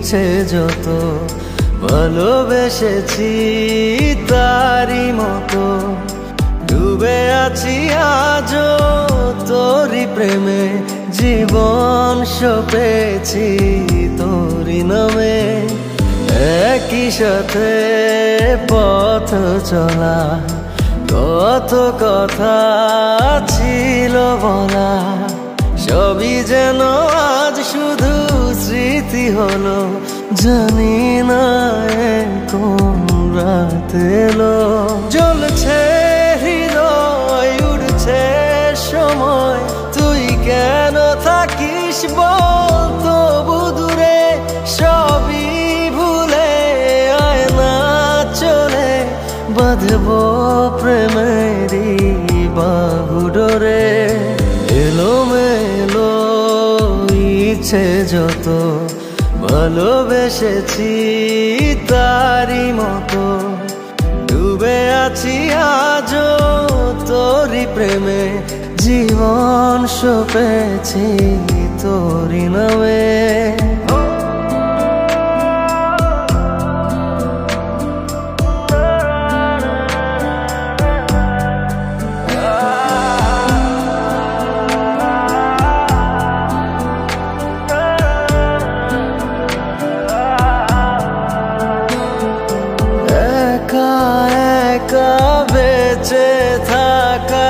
ইচ্ছে যত ভালোবেসেছি তারি মতো ডুবে আছি আজও তোরি প্রেমে জীবন সপেছি তোরি নামে একই সাথে পথ চলা কত কথা ছিল বলা সবই যেন আজ শুধু স্মৃতি হলো জানি না কোন রাত এলো জ্বলছে হৃদয় উড়ছে সময় তুই কেন থাকিস বল তবু দূরে সবই ভুলে আয় না চলে বাঁধবো প্রেমেরই বাহু ডোরে এলোমেলো ইচ্ছে যত ভালোবেসেছি তারি মতো ডুবে আছি আজও তোরি প্রেমে জীবন সপেছি তোরি নামে বেঁচে থাকা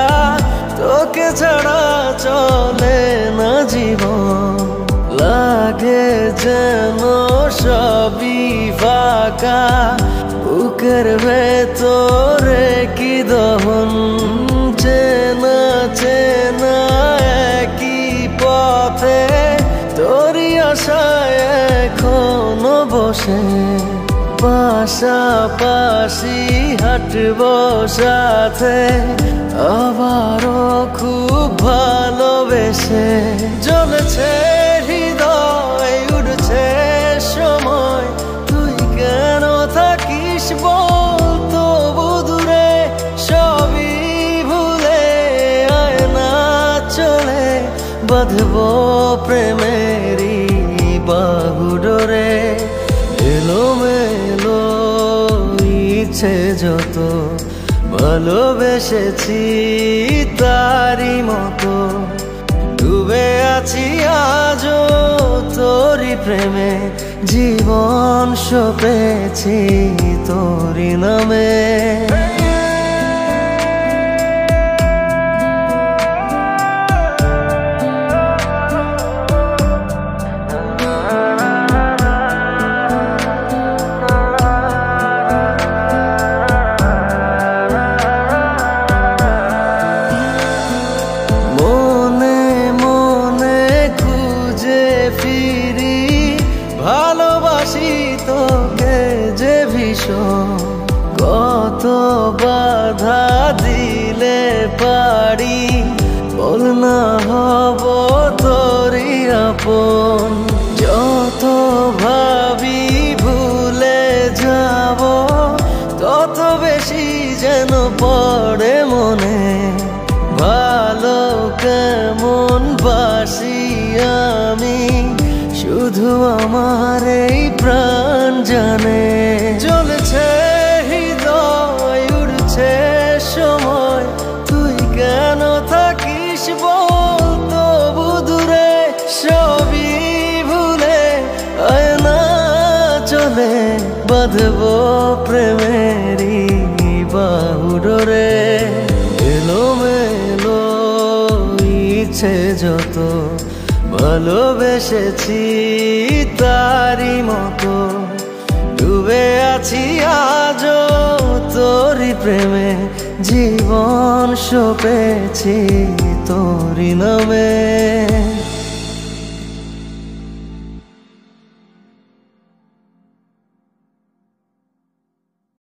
তোকে ছাড়া চলে না জীবন লাগে যেন সবই ফাঁকা বুকের ভেতরে কি দহন চেনা চেনা একই পথে তোরই আশায় এখনো বসে পাশাপাশি হাঁটবো সাথে আবারও খুব ভালোবেসে জ্বলছে হৃদয় উড়ছে সময় তুই কেন থাকিস বল তবু দূরে সবই ভুলে আয় না চলে বাঁধবো প্রেমেরই বাহু ডোরে এলোমেলো ইচ্ছে যত ভালোবেসেছি তারি মতো ডুবে আছি আজও তোরি প্রেমে জীবন সপেছি তোরি নামে ভালোবাসি তোকে যে ভীষণ কত বাধা দিলে পারি বল না হব তোরই আপন যত ভাবি ভুলে যাব তত বেশি যেন পড়ে মনে ভালো কেমন বাসি আমি শুধু আমার এই প্রাণ জানে জ্বলছে হৃদয় উড়ছে সময় তুই কেন থাকিস বল তবু দূরে সবই ভুলে আয় না চলে বাঁধবো প্রেমেরই বাহু ডোরে এলোমেলো ইচ্ছে যত ভালোবেসেছি তারি মতো ডুবে আছি আজও তোরি প্রেমে জীবন সপেছি তোরি নামে।